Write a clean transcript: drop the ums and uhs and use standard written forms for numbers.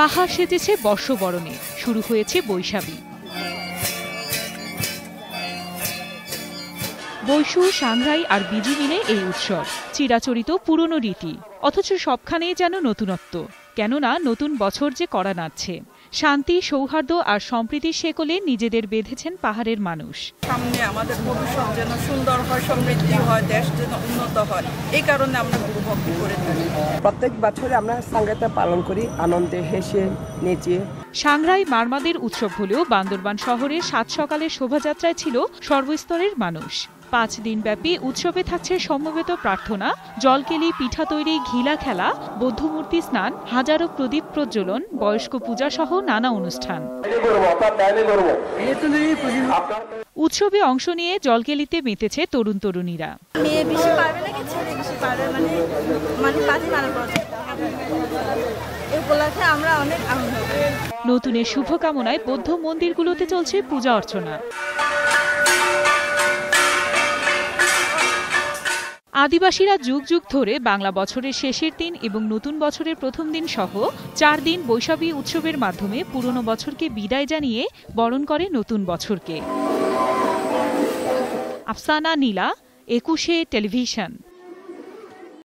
পাহাড় সেজেছে বর্ষবরণে, শুরু হয়েছে বৈশাখী। বৈশু, সাংগ্রাই আর বিজি মিলে এই উৎসব চিরাচরিত পুরনো রীতি, অথচ সবখানেই যেন নতুনত্ব। কেননা নতুন বছর যে করা নাড়ছে। শান্তি, সৌহার্দ্য আর সম্প্রীতির শেকলে নিজেদের বেঁধেছেন পাহাড়ের মানুষ। সামনে আমাদের ভবিষ্যৎ যেন সুন্দর হয়, সমৃদ্ধি হয়, দেশ যেন উন্নত হয়, এই কারণে আমরা গুরু ভক্তি করে থাকি। প্রত্যেক বছরে আমরা সাংগ্রাইটা পালন করি আনন্দে, হেসে নেচে। সাংগ্রাই মারমাদের উৎসব হলেও বান্দরবান শহরের ৭ সকালের শোভাযাত্রায় ছিল সর্বস্তরের মানুষ। ৫ দিনব্যাপী উৎসবে থাকছে সমবেত প্রার্থনা, জলকেলি, পিঠা তৈরি, ঘিলা খেলা, বৌদ্ধমূর্তি স্নান, হাজারো প্রদীপ প্রজ্বলন, বয়স্ক পূজা সহ নানা অনুষ্ঠান। উৎসবে অংশ নিয়ে জলকেলিতে মেতেছে তরুণ তরুণীরা। নতুনের শুভকামনায় বৌদ্ধ মন্দিরগুলোতে চলছে পূজা অর্চনা। আদিবাসীরা যুগ যুগ ধরে বাংলা বছরের শেষের দিন এবং নতুন বছরের প্রথম দিন সহ ৪ দিন বৈশাখী উৎসবের মাধ্যমে পুরনো বছরকে বিদায় জানিয়ে বরণ করে নতুন বছরকে। আফসানা নীলা, ২১ টেলিভিশন।